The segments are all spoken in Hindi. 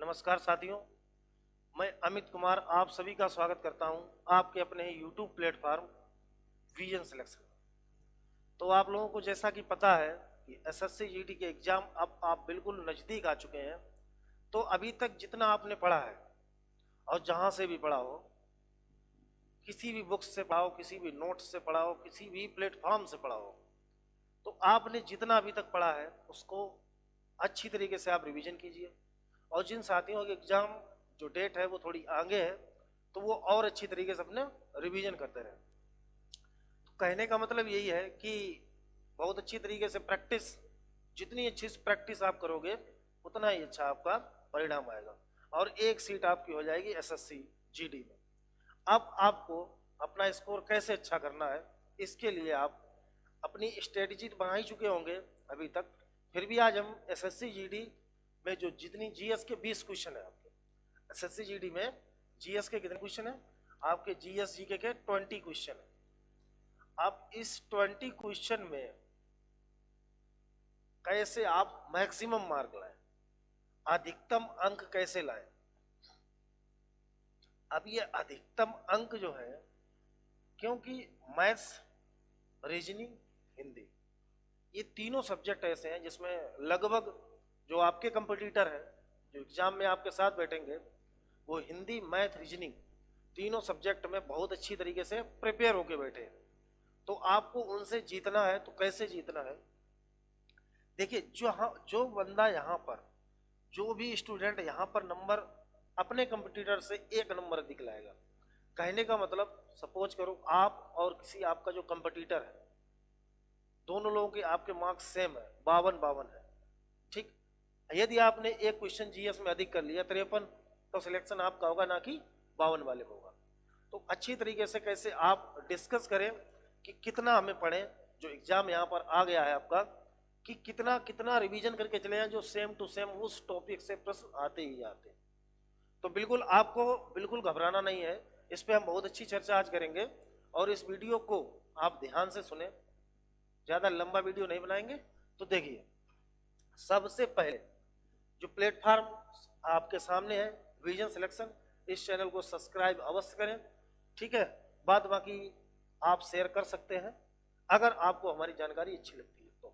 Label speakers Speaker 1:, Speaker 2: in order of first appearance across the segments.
Speaker 1: नमस्कार साथियों, मैं अमित कुमार आप सभी का स्वागत करता हूं आपके अपने ही यूट्यूब प्लेटफॉर्म विजन सिलेक्शन। तो आप लोगों को जैसा कि पता है कि एसएससी जीडी के एग्जाम अब आप बिल्कुल नज़दीक आ चुके हैं। तो अभी तक जितना आपने पढ़ा है और जहां से भी पढ़ा हो, किसी भी बुक्स से पढ़ा हो, किसी भी नोट्स से पढ़ा हो, किसी भी प्लेटफॉर्म से पढ़ा हो, तो आपने जितना अभी तक पढ़ा है उसको अच्छी तरीके से आप रिवीजन कीजिए। और जिन साथियों के एग्जाम जो डेट है वो थोड़ी आगे है, तो वो और अच्छी तरीके से अपने रिवीजन करते रहें। तो कहने का मतलब यही है कि बहुत अच्छी तरीके से प्रैक्टिस, जितनी अच्छी प्रैक्टिस आप करोगे उतना ही अच्छा आपका परिणाम आएगा और एक सीट आपकी हो जाएगी एसएससी जीडी में। अब आपको अपना स्कोर कैसे अच्छा करना है, इसके लिए आप अपनी स्ट्रेटेजी बना ही चुके होंगे अभी तक। फिर भी आज हम एसएससी जीडी में जो जितनी जीएस के 20 क्वेश्चन है आपके एसएससी जीडी में, जीएस के कितने क्वेश्चन है आपके, जीएस जीके के 20 क्वेश्चन है। अब इस 20 क्वेश्चन में कैसे आप मैक्सिमम मार्क लाएं, अधिकतम अंक कैसे लाएं। अब ये अधिकतम अंक जो है, क्योंकि मैथ्स, रीजनिंग, हिंदी, ये तीनों सब्जेक्ट ऐसे हैं जिसमें लगभग जो आपके कंपटीटर हैं जो एग्जाम में आपके साथ बैठेंगे, वो हिंदी, मैथ, रीजनिंग तीनों सब्जेक्ट में बहुत अच्छी तरीके से प्रिपेयर होके बैठे हैं। तो आपको उनसे जीतना है। तो कैसे जीतना है, देखिए, जो बंदा यहाँ पर, जो भी स्टूडेंट यहाँ पर नंबर अपने कंपटीटर से एक नंबर दिखलाएगा, कहने का मतलब सपोज करो आप और किसी आपका जो कंपटीटर है, दोनों लोगों के आपके मार्क्स सेम है, 52 है, ठीक। यदि आपने एक क्वेश्चन जीएस में अधिक कर लिया 53, तो सिलेक्शन आपका होगा, ना कि 52 वाले में होगा। तो अच्छी तरीके से कैसे आप डिस्कस करें कि कितना हमें पढ़ें, जो एग्जाम यहाँ पर आ गया है आपका, कि कितना कितना रिवीजन करके चले हैं, जो सेम टू सेम उस टॉपिक से प्रश्न आते ही आते हैं। तो बिल्कुल आपको बिल्कुल घबराना नहीं है, इस पे हम बहुत अच्छी चर्चा आज करेंगे। और इस वीडियो को आप ध्यान से सुने, ज़्यादा लंबा वीडियो नहीं बनाएंगे। तो देखिए, सबसे पहले जो प्लेटफॉर्म आपके सामने है विजन सिलेक्शन, इस चैनल को सब्सक्राइब अवश्य करें, ठीक है। बात बाकी आप शेयर कर सकते हैं अगर आपको हमारी जानकारी अच्छी लगती है तो,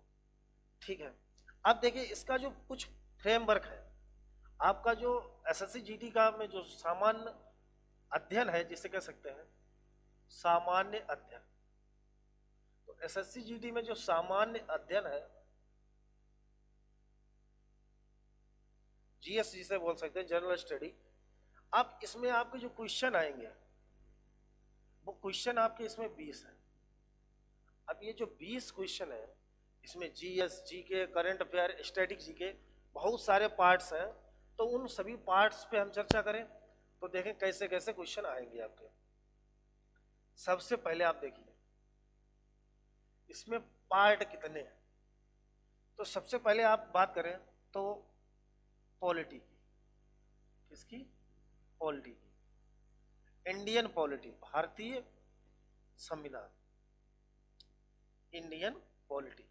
Speaker 1: ठीक है। अब देखिए, इसका जो कुछ फ्रेमवर्क है, आपका जो एसएससी जीडी का में जो सामान्य अध्ययन है, जिसे कह सकते हैं सामान्य अध्ययन, तो एसएससी जीडी में जो सामान्य अध्ययन है, जीएस जिसे बोल सकते हैं जनरल स्टडी, अब इसमें आपके जो क्वेश्चन आएंगे, वो क्वेश्चन आपके इसमें 20 है। अब ये जो 20 क्वेश्चन है, इसमें GS, GK, current affair, static GK, बहुत सारे पार्ट्स हैं। तो उन सभी पार्ट्स पे हम चर्चा करें तो देखें कैसे कैसे क्वेश्चन आएंगे आपके। सबसे पहले आप देखिए इसमें पार्ट कितने हैं। तो सबसे पहले आप बात करें तो पॉलिटी की, किसकी, पॉलिटी की, इंडियन पॉलिटी, भारतीय संविधान, इंडियन पॉलिटी,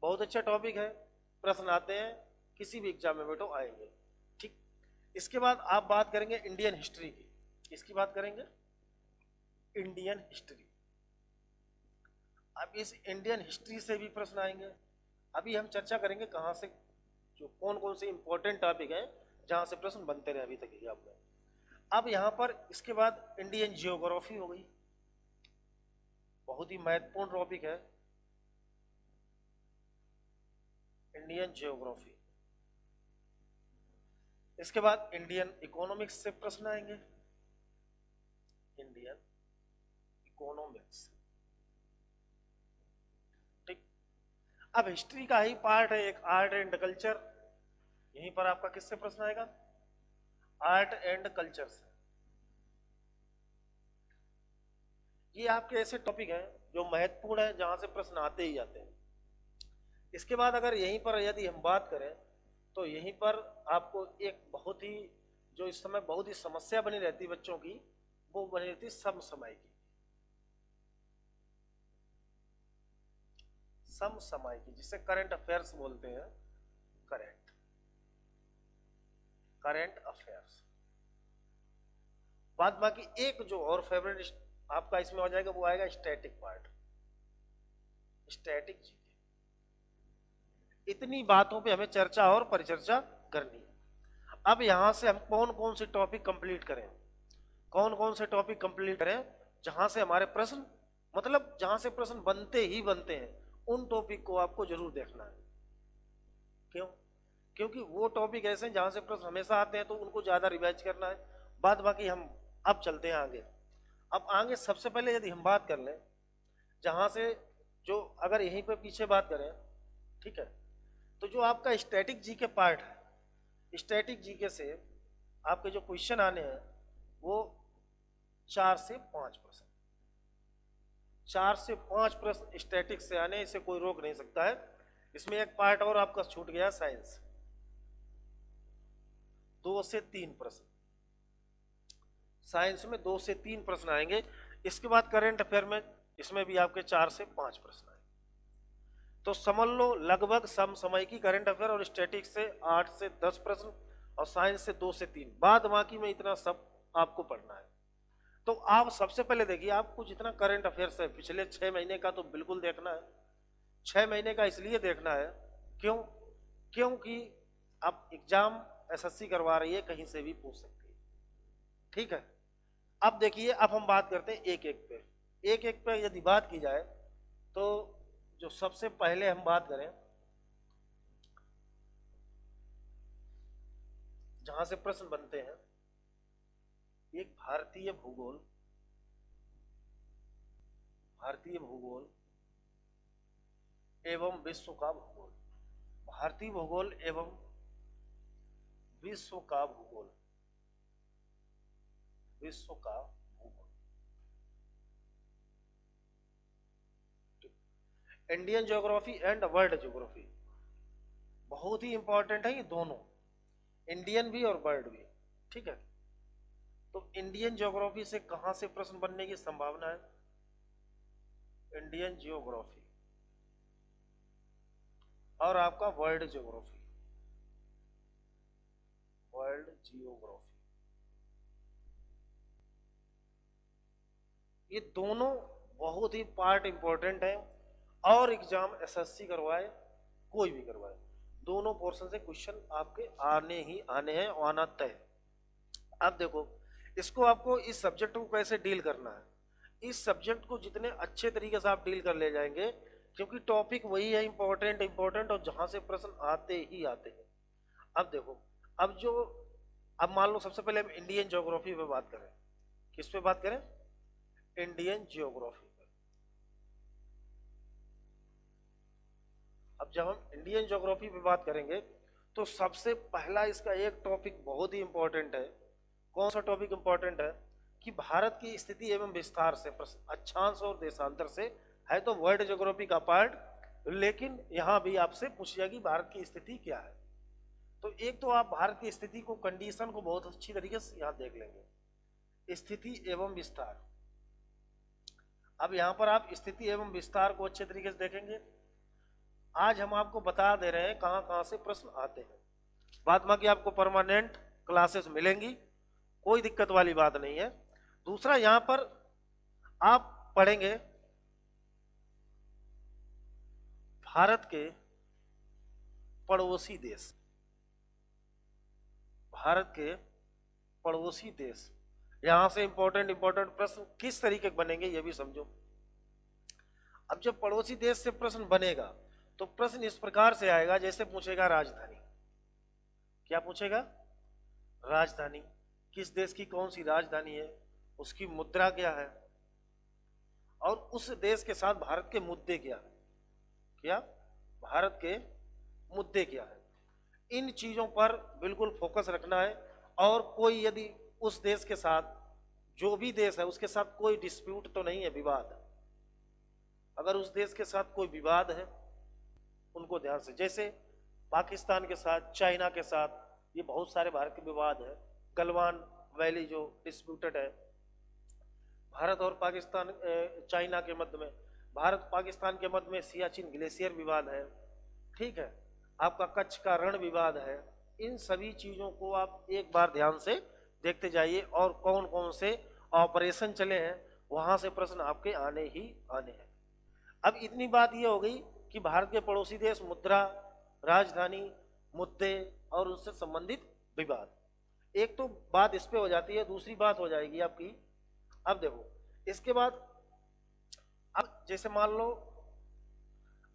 Speaker 1: बहुत अच्छा टॉपिक है, प्रश्न आते हैं किसी भी एग्जाम में बैठो आएंगे, ठीक। इसके बाद आप बात करेंगे इंडियन हिस्ट्री की, किसकी बात करेंगे, इंडियन हिस्ट्री। अब इस इंडियन हिस्ट्री से भी प्रश्न आएंगे। अभी हम चर्चा करेंगे कहाँ से, जो कौन कौन से इंपॉर्टेंट टॉपिक हैं जहाँ से प्रश्न बनते रहे अभी तक एग्जाम में। अब यहाँ पर इसके बाद इंडियन जियोग्राफी हो गई, बहुत ही महत्वपूर्ण टॉपिक है इंडियन जियोग्राफी। इसके बाद इंडियन इकोनॉमिक्स से प्रश्न आएंगे, इंडियन इकोनॉमिक्स, ठीक। अब हिस्ट्री का ही पार्ट है एक, आर्ट एंड कल्चर, यहीं पर आपका किससे प्रश्न आएगा, आर्ट एंड कल्चर से। ये आपके ऐसे टॉपिक हैं जो महत्वपूर्ण है, जहां से प्रश्न आते ही जाते हैं। इसके बाद अगर यहीं पर यदि हम बात करें तो यहीं पर आपको एक बहुत ही, जो इस समय बहुत ही समस्या बनी रहती बच्चों की, वो बनी रहती समसामयिक की, समसामयिक, जिसे करंट अफेयर्स बोलते हैं, करंट। Current affairs. बाद बाकी एक जो और फेवरेट आपका इसमें हो जाएगा वो आएगा स्टैटिक पार्ट, स्टैटिक जीके। इतनी बातों पे हमें चर्चा और परिचर्चा करनी है। अब यहां से हम कौन कौन से टॉपिक कंप्लीट करें, कौन कौन से टॉपिक कंप्लीट करें जहां से हमारे प्रश्न, मतलब जहां से प्रश्न बनते ही बनते हैं, उन टॉपिक को आपको जरूर देखना है। क्यों? क्योंकि वो टॉपिक ऐसे हैं जहां से प्रश्न हमेशा आते हैं, तो उनको ज्यादा रिवाइज करना है। बाद बाकी हम अब चलते हैं आगे। अब आगे सबसे पहले यदि हम बात कर लें जहां से, जो अगर यहीं पे पीछे बात करें, ठीक है, तो जो आपका स्टैटिक जीके पार्ट है, स्टैटिक जीके से आपके जो क्वेश्चन आने हैं वो 4 से 5 प्रश्न, 4 से 5 प्रश्न स्टैटिक से आने, इसे कोई रोक नहीं सकता है। इसमें एक पार्ट और आपका छूट गया, साइंस, 2 से 3 प्रश्न, साइंस में 2 से 3 प्रश्न आएंगे। इसके बाद करंट अफेयर में इसमें भी आपके 4 से 5 प्रश्न आएंगे। तो समझ लो लगभग समसामयिक की करंट अफेयर और स्टैटिक से 8 से 10 प्रश्न, और साइंस से 2 से 3, बाद बाकी में इतना सब आपको पढ़ना है। तो आप सबसे पहले देखिए, आपको जितना करंट अफेयर्स है पिछले 6 महीने का तो बिल्कुल देखना है। 6 महीने का इसलिए देखना है क्यों? क्योंकि आप एग्जाम एसएससी करवा रही है, कहीं से भी पूछ सकती है, ठीक है। अब देखिए, अब हम बात करते हैं एक एक पे, एक एक पे यदि बात की जाए तो जो सबसे पहले हम बात करें जहां से प्रश्न बनते हैं, एक भारतीय भूगोल, भारतीय भूगोल एवं विश्व का भूगोल, भारतीय भूगोल एवं विश्व का भूगोल, विश्व का भूगोल, Indian geography and world geography, बहुत ही इंपॉर्टेंट है ये दोनों, इंडियन भी और वर्ल्ड भी, ठीक है। तो इंडियन ज्योग्राफी से कहां से प्रश्न बनने की संभावना है? इंडियन ज्योग्राफी और आपका वर्ल्ड ज्योग्राफी, वर्ल्ड जियोग्राफी, ये दोनों बहुत ही पार्ट इंपॉर्टेंट है। और एग्जाम एसएससी करवाए, कोई भी करवाए, दोनों पोर्शन से क्वेश्चन आपके आने ही आने हैं, आना तय। अब देखो, इसको आपको इस सब्जेक्ट को कैसे डील करना है, इस सब्जेक्ट को जितने अच्छे तरीके से आप डील कर ले जाएंगे, क्योंकि टॉपिक वही है इंपॉर्टेंट इंपॉर्टेंट, और जहां से प्रश्न आते ही आते हैं। अब देखो, अब जो, अब मान लो सबसे पहले हम इंडियन ज्योग्राफी पे बात करें, किस पे बात करें? इंडियन ज्योग्राफी पे। अब जब हम इंडियन ज्योग्राफी पे बात करेंगे तो सबसे पहला इसका एक टॉपिक बहुत ही इंपॉर्टेंट है। कौन सा टॉपिक इंपॉर्टेंट है? कि भारत की स्थिति एवं विस्तार से, अक्षांश और देशांतर से है तो वर्ल्ड ज्योग्राफी का पार्ट, लेकिन यहां भी आपसे पूछ जाएगी भारत की स्थिति क्या है। तो एक तो आप भारत की स्थिति को, कंडीशन को बहुत अच्छी तरीके से यहां देख लेंगे, स्थिति एवं विस्तार। अब यहां पर आप स्थिति एवं विस्तार को अच्छे तरीके से देखेंगे। आज हम आपको बता दे रहे हैं कहां कहां से प्रश्न आते हैं, बाद बाकी आपको परमानेंट क्लासेस मिलेंगी, कोई दिक्कत वाली बात नहीं है। दूसरा, यहां पर आप पढ़ेंगे भारत के पड़ोसी देश, भारत के पड़ोसी देश, यहां से इंपॉर्टेंट इंपॉर्टेंट प्रश्न किस तरीके के बनेंगे ये भी समझो। अब जब पड़ोसी देश से प्रश्न बनेगा तो प्रश्न इस प्रकार से आएगा, जैसे पूछेगा राजधानी, क्या पूछेगा? राजधानी, किस देश की कौन सी राजधानी है, उसकी मुद्रा क्या है, और उस देश के साथ भारत के मुद्दे क्या है, क्या भारत के मुद्दे क्या है। इन चीजों पर बिल्कुल फोकस रखना है। और कोई यदि उस देश के साथ, जो भी देश है उसके साथ कोई डिस्प्यूट तो नहीं है, विवाद, अगर उस देश के साथ कोई विवाद है उनको ध्यान से, जैसे पाकिस्तान के साथ, चाइना के साथ, ये बहुत सारे भारत के विवाद है। गलवान वैली जो डिस्प्यूटेड है भारत और पाकिस्तान, चाइना के मध्य में, भारत पाकिस्तान के मध्य में सियाचिन ग्लेशियर विवाद है, ठीक है। आपका कच्छ का रण विवाद है, इन सभी चीजों को आप एक बार ध्यान से देखते जाइए और कौन कौन से ऑपरेशन चले हैं वहां से प्रश्न आपके आने ही आने हैं। अब इतनी बात यह हो गई कि भारत के पड़ोसी देश, मुद्रा, राजधानी, मुद्दे और उससे संबंधित विवाद। एक तो बात इस पे हो जाती है, दूसरी बात हो जाएगी आपकी, अब देखो इसके बाद, अब जैसे मान लो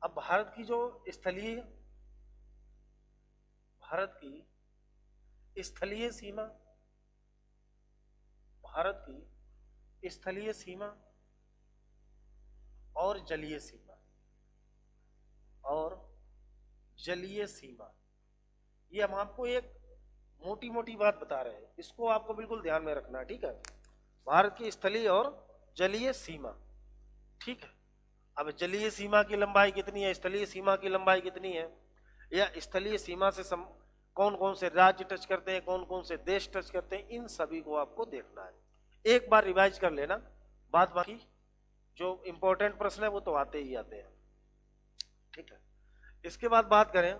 Speaker 1: अब भारत की जो स्थलीय, भारत की स्थलीय सीमा, भारत की स्थलीय सीमा और जलीय सीमा, और जलीय सीमा, ये हम आपको एक मोटी मोटी बात बता रहे हैं, इसको आपको बिल्कुल ध्यान में रखना है, ठीक है। भारत की स्थलीय और जलीय सीमा, ठीक है। अब जलीय सीमा की लंबाई कितनी है, स्थलीय सीमा की लंबाई कितनी है, या स्थलीय सीमा से कौन कौन से राज्य टच करते हैं, कौन कौन से देश टच करते हैं, इन सभी को आपको देखना है। एक बार रिवाइज कर लेना, बात बाकी जो इंपॉर्टेंट प्रश्न है वो तो आते ही आते हैं, ठीक है। इसके बाद बात करें,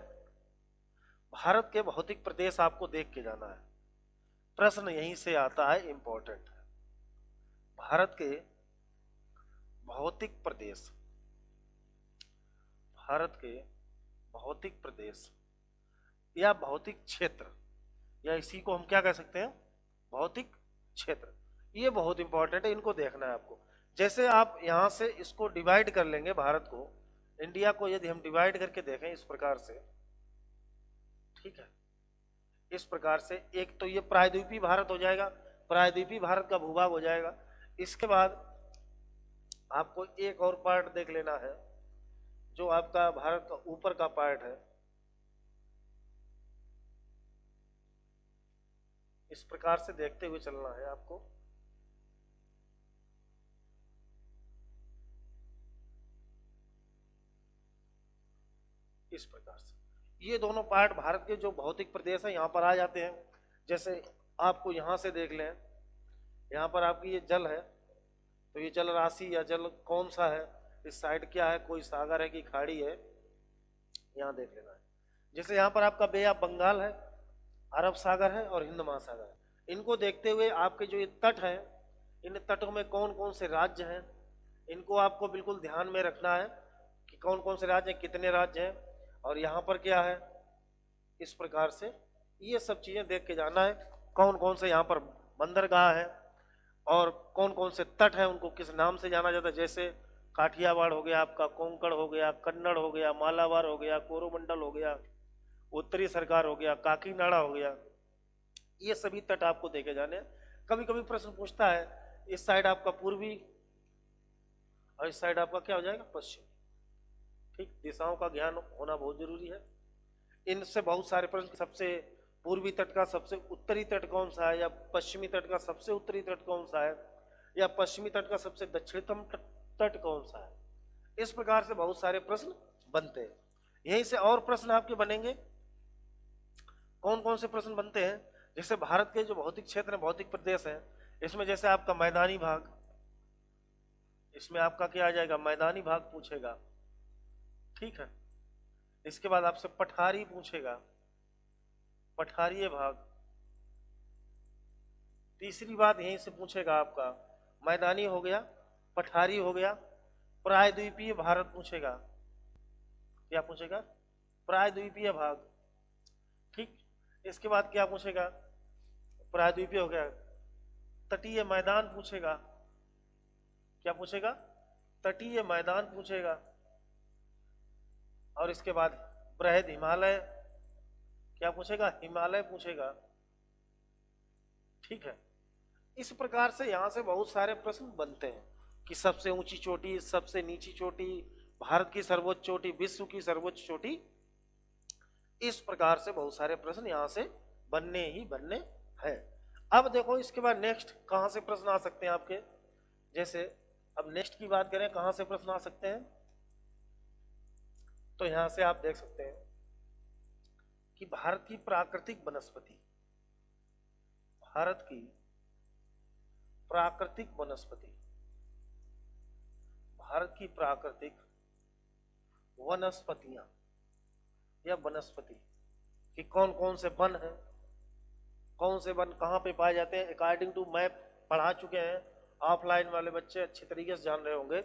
Speaker 1: भारत के भौतिक प्रदेश आपको देख के जाना है, प्रश्न यहीं से आता है, इंपॉर्टेंट है। भारत के भौतिक प्रदेश, भारत के भौतिक प्रदेश या भौतिक क्षेत्र, या इसी को हम क्या कह सकते हैं, भौतिक क्षेत्र, ये बहुत इंपॉर्टेंट है, इनको देखना है आपको। जैसे आप यहां से इसको डिवाइड कर लेंगे, भारत को, इंडिया को यदि हम डिवाइड करके देखें इस प्रकार से, ठीक है, इस प्रकार से, एक तो ये प्रायद्वीपीय भारत हो जाएगा, प्रायद्वीपीय भारत का भूभाग हो जाएगा। इसके बाद आपको एक और पार्ट देख लेना है, जो आपका भारत का ऊपर का पार्ट है, इस प्रकार से देखते हुए चलना है आपको। इस प्रकार से ये दोनों पार्ट भारत के जो भौतिक प्रदेश है यहां पर आ जाते हैं। जैसे आपको यहां से देख लें, यहां पर आपकी ये जल है, तो ये जल राशि या जल कौन सा है, इस साइड क्या है, कोई सागर है कि खाड़ी है, यहां देख लेना है। जैसे यहां पर आपका बे ऑफ बंगाल है, अरब सागर है और हिंद महासागर है। इनको देखते हुए आपके जो ये तट हैं, इन तटों में कौन कौन से राज्य हैं, इनको आपको बिल्कुल ध्यान में रखना है कि कौन कौन से राज्य हैं, कितने राज्य हैं, और यहाँ पर क्या है, इस प्रकार से ये सब चीजें देख के जाना है। कौन कौन से यहाँ पर बंदरगाह है और कौन कौन से तट हैं, उनको किस नाम से जाना जाता है। जैसे काठियावाड़ हो गया आपका, कोंकण हो गया, कन्नड़ हो गया, मालाबार हो गया, कोरोमंडल हो गया, उत्तरी सरकार हो गया, काकीनाडा हो गया, ये सभी तट आपको देखे जाने हैं। कभी कभी प्रश्न पूछता है, इस साइड आपका पूर्वी और इस साइड आपका क्या हो जाएगा, पश्चिम, ठीक। दिशाओं का ज्ञान होना बहुत जरूरी है। इनसे बहुत सारे प्रश्न, सबसे पूर्वी तट का सबसे उत्तरी तट कौन सा है, या पश्चिमी तट का सबसे उत्तरी तट कौन सा है, या पश्चिमी तट का सबसे दक्षिणतम तट कौन सा है, इस प्रकार से बहुत सारे प्रश्न बनते हैं। यहीं से और प्रश्न आपके बनेंगे। कौन कौन से प्रश्न बनते हैं, जैसे भारत के जो भौतिक क्षेत्र है, भौतिक प्रदेश है, इसमें जैसे आपका मैदानी भाग, इसमें आपका क्या आ जाएगा, मैदानी भाग पूछेगा, ठीक है। इसके बाद आपसे पठारी पूछेगा, पठारीय भाग। तीसरी बात यहीं से पूछेगा आपका, मैदानी हो गया, पठारी हो गया, प्रायद्वीपीय भारत पूछेगा। क्या पूछेगा, प्रायद्वीपीय भाग, ठीक। इसके बाद क्या पूछेगा, प्रायद्वीपीय हो गया, तटीय मैदान पूछेगा। क्या पूछेगा, तटीय मैदान पूछेगा। और इसके बाद बृहद हिमालय, क्या पूछेगा, हिमालय पूछेगा, ठीक है। इस प्रकार से यहां से बहुत सारे प्रश्न बनते हैं कि सबसे ऊंची चोटी, सबसे नीची चोटी, भारत की सर्वोच्च चोटी, विश्व की सर्वोच्च चोटी, इस प्रकार से बहुत सारे प्रश्न यहां से बनने ही बनने हैं। अब देखो इसके बाद नेक्स्ट कहां से प्रश्न आ सकते हैं आपके, जैसे अब नेक्स्ट की बात करें कहां से प्रश्न आ सकते हैं, तो यहां से आप देख सकते हैं कि भारत की प्राकृतिक वनस्पति, भारत की प्राकृतिक वनस्पति, भारत की प्राकृतिक वनस्पतियां या वनस्पति, कि कौन कौन से वन है, कौन से वन कहाँ पे पाए जाते हैं, अकॉर्डिंग टू मैप पढ़ा चुके हैं। ऑफलाइन वाले बच्चे अच्छी तरीके से जान रहे होंगे।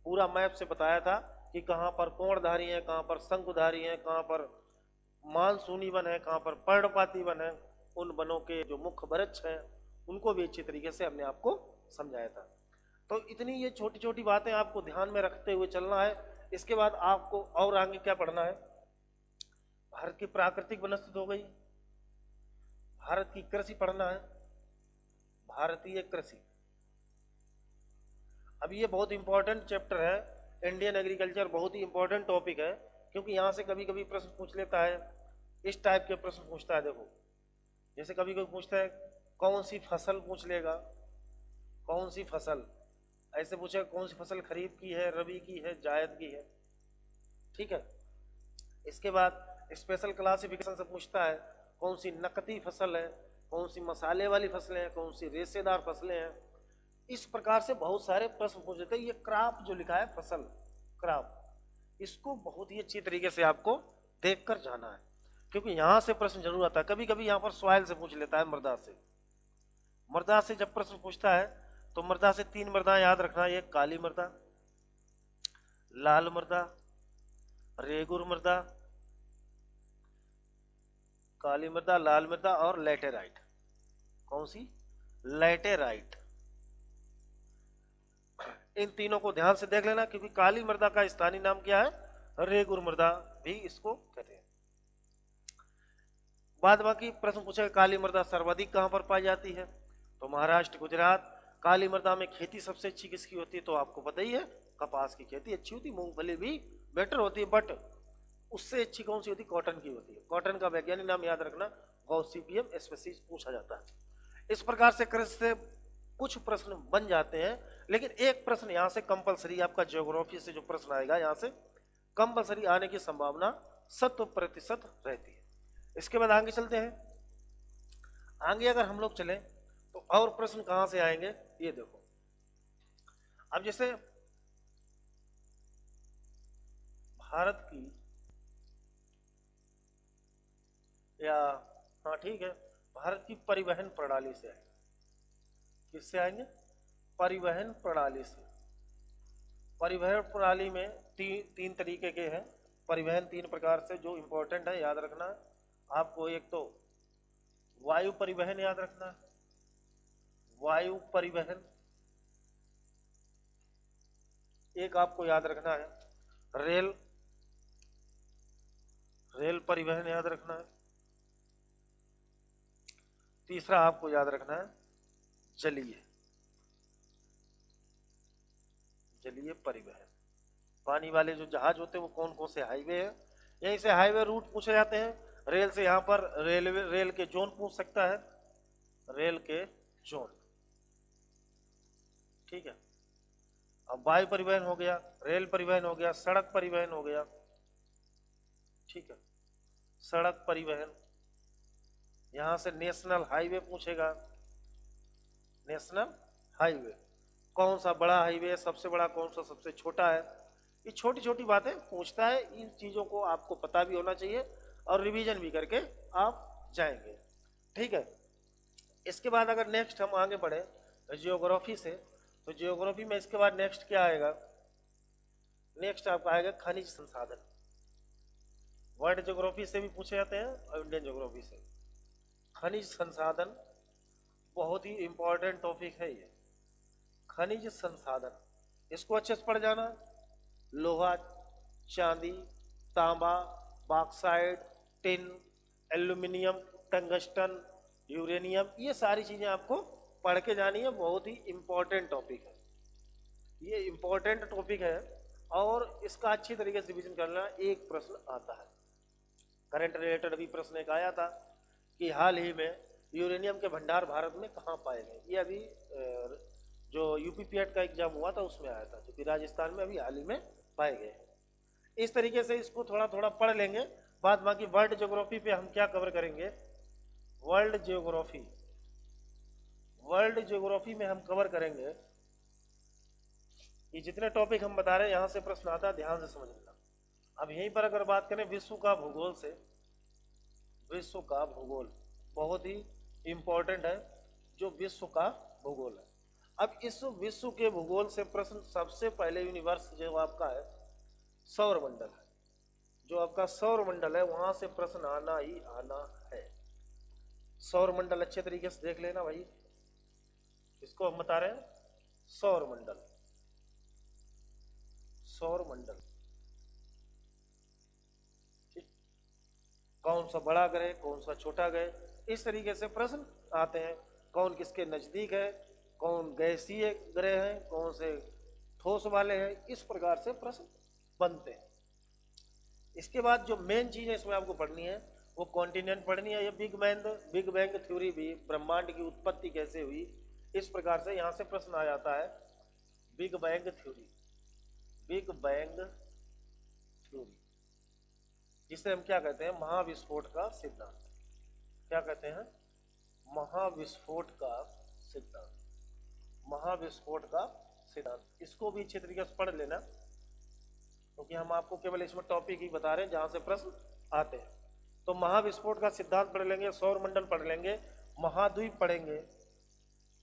Speaker 1: पूरा मैप से बताया था कि कहाँ पर कोणधारी है, कहाँ पर शंकुधारी है, कहाँ पर मानसूनी वन है, कहाँ पर पर्णपाती वन है। उन वनों के जो मुख्य वृक्ष हैं उनको भी अच्छी तरीके से हमने आपको समझाया था। तो इतनी ये छोटी छोटी बातें आपको ध्यान में रखते हुए चलना है। इसके बाद आपको और आगे क्या पढ़ना है, भारत की प्राकृतिक वनस्पति हो गई, भारत की कृषि पढ़ना है, भारतीय कृषि। अब ये बहुत इंपॉर्टेंट चैप्टर है। इंडियन एग्रीकल्चर बहुत ही इंपॉर्टेंट टॉपिक है, क्योंकि यहाँ से कभी कभी प्रश्न पूछ लेता है, इस टाइप के प्रश्न पूछता है। देखो, जैसे कभी कोई पूछता है कौन सी फसल, पूछ लेगा कौन सी फसल, ऐसे पूछेगा कौन सी फसल खरीफ की है, रबी की है, जायद की है। ठीक है। इसके बाद स्पेशल क्लासिफिकेशन से पूछता है कौन सी नकदी फसल है, कौन सी मसाले वाली फसलें हैं, कौन सी रेशेदार फसलें हैं। इस प्रकार से बहुत सारे प्रश्न पूछ लेते हैं। ये क्रॉप जो लिखा है, फसल क्रॉप, इसको बहुत ही अच्छी तरीके से आपको देखकर जाना है, क्योंकि यहां से प्रश्न जरूर आता है। कभी कभी यहाँ पर सॉइल से पूछ लेता है, मृदा से। मृदा से जब प्रश्न पूछता है तो मृदा से 3 मृदा याद रखना, ये काली मृदा, लाल मृदा, रेगुर मृदा, काली मृदा, लाल मृदा और लैटेराइट। कौन सी? लैटेराइट। इन तीनों को ध्यान से देख लेना, क्योंकि काली मृदा का स्थानीय नाम क्या है? रेगुर मृदा भी इसको कहते हैं। बाद बाकी प्रश्न पूछेगा काली मृदा सर्वाधिक कहां पर पाई जाती है, तो महाराष्ट्र, गुजरात। काली मृदा में खेती सबसे अच्छी किसकी होती है, तो आपको पता ही है, कपास की खेती अच्छी होती है, मूंगफली भी बेटर होती है, बट उससे अच्छी कौन सी होती है? कॉटन की होती है। कॉटन का वैज्ञानिक नाम याद रखना, गॉसिपियम स्पेसीज पूछा जाता है। इस प्रकार से कृषि से कुछ प्रश्न बन जाते हैं, लेकिन एक प्रश्न यहाँ से कंपलसरी, आपका ज्योग्राफी से जो प्रश्न आएगा यहाँ से कंपलसरी आने की संभावना 100% रहती है। इसके बाद आगे चलते हैं। आगे अगर हम लोग चलें तो और प्रश्न कहां से आएंगे, ये देखो। अब जैसे भारत की, या हाँ ठीक है, भारत की परिवहन प्रणाली से आएंगे। किससे आएंगे? परिवहन प्रणाली से। परिवहन प्रणाली में तीन तरीके के हैं परिवहन, 3 प्रकार से, जो इंपॉर्टेंट है याद रखना है आपको। एक तो वायु परिवहन याद रखना है, वायु परिवहन। एक आपको याद रखना है रेल, रेल परिवहन याद रखना है। तीसरा आपको याद रखना है जलीय, जलीय परिवहन। पानी वाले जो जहाज होते हैं वो कौन कौन से हाईवे है, यहीं से हाईवे रूट पूछे जाते हैं। रेल से यहाँ पर रेलवे, रेल के जोन पूछ सकता है, रेल के जोन। ठीक है। अब वायु परिवहन हो गया, रेल परिवहन हो गया, सड़क परिवहन हो गया। ठीक है, सड़क परिवहन। यहां से नेशनल हाईवे पूछेगा, नेशनल हाईवे कौन सा बड़ा हाईवे, सबसे बड़ा कौन सा, सबसे छोटा है। ये छोटी छोटी बातें पूछता है। इन चीजों को आपको पता भी होना चाहिए और रिवीजन भी करके आप जाएंगे। ठीक है। इसके बाद अगर नेक्स्ट हम आगे बढ़े जियोग्राफी से, तो जियोग्राफी में इसके बाद नेक्स्ट क्या आएगा? नेक्स्ट आपका आएगा खनिज संसाधन। वर्ल्ड ज्योग्राफी से भी पूछे जाते हैं और इंडियन ज्योग्राफी से। खनिज संसाधन बहुत ही इंपॉर्टेंट टॉपिक है ये, खनिज संसाधन। इसको अच्छे से पढ़ जाना। लोहा, चांदी, तांबा, bauxite, tin, aluminium, tungsten, uranium, ये सारी चीजें आपको पढ़ के जानी है। बहुत ही इंपॉर्टेंट टॉपिक है ये, इंपॉर्टेंट टॉपिक है और इसका अच्छी तरीके से रिवीजन करना। एक प्रश्न आता है करंट रिलेटेड, अभी प्रश्न एक आया था कि हाल ही में यूरेनियम के भंडार भारत में कहाँ पाए गए। ये अभी जो यूपीपीएट का एग्जाम हुआ था उसमें आया था, जो कि राजस्थान में अभी हाल ही में पाए गए। इस तरीके से इसको थोड़ा थोड़ा पढ़ लेंगे। बाद बाकी वर्ल्ड ज्योग्राफी पे हम क्या कवर करेंगे? वर्ल्ड ज्योग्राफी, वर्ल्ड ज्योग्राफी में हम कवर करेंगे ये जितने टॉपिक हम बता रहे हैं, यहां से प्रश्न आता है, ध्यान से समझ लेना। अब यहीं पर अगर बात करें विश्व का भूगोल से, विश्व का भूगोल बहुत ही इंपॉर्टेंट है, जो विश्व का भूगोल है। अब इस विश्व के भूगोल से प्रश्न सबसे पहले यूनिवर्स जो आपका है सौर मंडल है, जो आपका सौर मंडल है वहां से प्रश्न आना ही आना है। सौर मंडल अच्छे तरीके से देख लेना भाई, इसको हम बता रहे हैं सौर मंडल। सौर मंडल ठीक, कौन सा बड़ा ग्रह कौन सा छोटा ग्रह, इस तरीके से प्रश्न आते हैं। कौन किसके नजदीक है, कौन गैसीय ग्रह है, कौन से ठोस वाले हैं, इस प्रकार से प्रश्न बनते हैं। इसके बाद जो मेन चीज है इसमें आपको पढ़नी है वो कॉन्टिनेंट पढ़नी है। ये बिग बैंग थ्योरी भी, ब्रह्मांड की उत्पत्ति कैसे हुई, इस प्रकार से यहां से प्रश्न आ जाता है। Big bang theory, big bang theory, जिसे हम क्या कहते हैं महाविस्फोट का सिद्धांत। क्या कहते हैं महाविस्फोट का सिद्धांत, महाविस्फोट का सिद्धांत। इसको भी अच्छे तरीके से पढ़ लेना, क्योंकि हम आपको केवल इसमें टॉपिक ही बता रहे हैं जहां से प्रश्न आते हैं। तो महाविस्फोट का सिद्धांत पढ़ लेंगे, सौर मंडल पढ़ लेंगे, महाद्वीप पढ़ेंगे।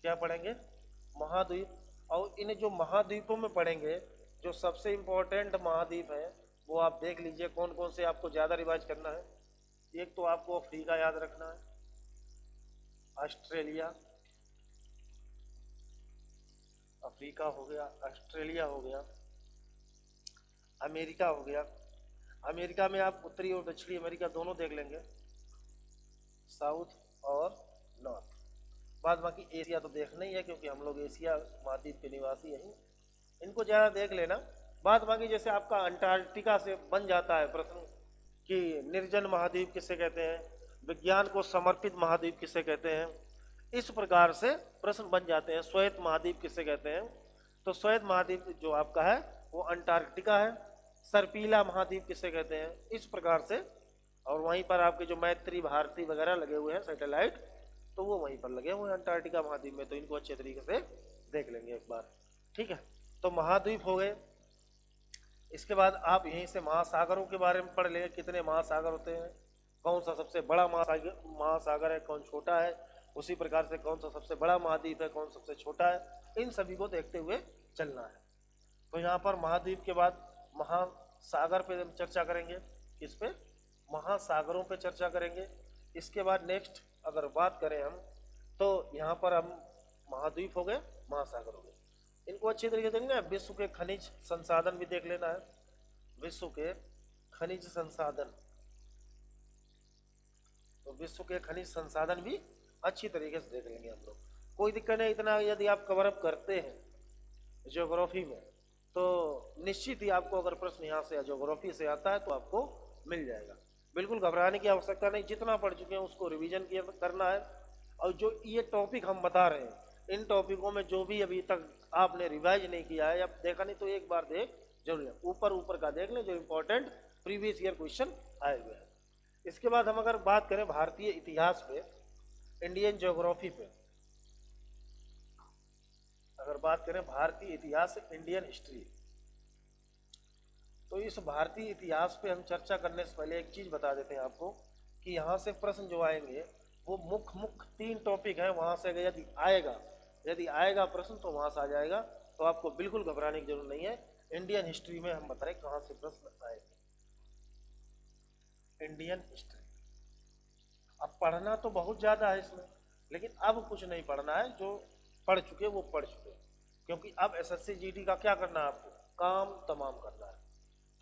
Speaker 1: क्या पढ़ेंगे महाद्वीप। और इन जो महाद्वीपों में पढ़ेंगे, जो सबसे इंपॉर्टेंट महाद्वीप है वो आप देख लीजिए कौन कौन से आपको ज्यादा रिवाइज करना है। एक तो आपको अफ्रीका याद रखना है, ऑस्ट्रेलिया, अफ्रीका हो गया, ऑस्ट्रेलिया हो गया, अमेरिका हो गया। अमेरिका में आप उत्तरी और दक्षिणी अमेरिका दोनों देख लेंगे, साउथ और नॉर्थ। बाद बाकी एशिया तो देखना ही है, क्योंकि हम लोग एशिया महाद्वीप के निवासी हैं, इनको ज्यादा देख लेना। बाद बाकी जैसे आपका अंटार्कटिका से बन जाता है प्रश्न कि निर्जन महाद्वीप किसे कहते हैं, विज्ञान को समर्पित महाद्वीप किसे कहते हैं, इस प्रकार से प्रश्न बन जाते हैं। श्वेत महाद्वीप किसे कहते हैं, तो श्वेत महाद्वीप जो आपका है वो अंटार्कटिका है। सर्पीला महाद्वीप किसे कहते हैं, इस प्रकार से। और वहीं पर आपके जो मैत्री भारती वगैरह लगे हुए हैं सैटेलाइट, तो वो वहीं पर लगे हुए हैं अंटार्कटिका महाद्वीप में, तो इनको अच्छे तरीके से देख लेंगे एक बार। ठीक है, तो महाद्वीप हो गए। इसके बाद आप यहीं से महासागरों के बारे में पढ़ लेंगे, कितने महासागर होते हैं, कौन सा सबसे बड़ा महासागर है, कौन छोटा है, उसी प्रकार से कौन सा सबसे बड़ा महाद्वीप है, कौन सबसे छोटा है, इन सभी को देखते हुए चलना है। तो यहाँ पर महाद्वीप के बाद महासागर पे हम चर्चा करेंगे, किस पे, महासागरों पे चर्चा करेंगे। इसके बाद नेक्स्ट अगर बात करें हम, तो यहाँ पर हम महाद्वीप हो गए, महासागर हो गए, इनको अच्छी तरीके से देखेंगे। विश्व के खनिज संसाधन भी देख लेना है, विश्व के खनिज संसाधन, तो विश्व के खनिज संसाधन भी अच्छी तरीके से देख लेंगे हम लोग, कोई दिक्कत नहीं। इतना यदि आप कवर अप करते हैं ज्योग्राफी में, तो निश्चित ही आपको अगर प्रश्न यहाँ से ज्योग्राफी से आता है तो आपको मिल जाएगा। बिल्कुल घबराने की आवश्यकता नहीं, जितना पढ़ चुके हैं उसको रिवीजन करना है। और जो ये टॉपिक हम बता रहे हैं, इन टॉपिकों में जो भी अभी तक आपने रिवाइज नहीं किया है या देखा नहीं, तो एक बार देख जरूर, ऊपर ऊपर का देख लें, जो इंपॉर्टेंट प्रीवियस ईयर क्वेश्चन आए हुए हैं। इसके बाद हम अगर बात करें भारतीय इतिहास पे, इंडियन ज्योग्राफी पे, अगर बात करें भारतीय इतिहास, इंडियन हिस्ट्री, तो इस भारतीय इतिहास पे हम चर्चा करने से पहले एक चीज बता देते हैं आपको कि यहाँ से प्रश्न जो आएंगे वो मुख्य 3 टॉपिक है। वहां से यदि आएगा प्रश्न तो वहां से आ जाएगा, तो आपको बिल्कुल घबराने की जरूरत नहीं है। इंडियन हिस्ट्री में हम बताएं कहां से प्रश्न आएंगे। इंडियन हिस्ट्री अब पढ़ना तो बहुत ज्यादा है इसमें, लेकिन अब कुछ नहीं पढ़ना है, जो पढ़ चुके वो पढ़ चुके, क्योंकि अब एसएससी जीडी का क्या करना है, आपको काम तमाम करना है।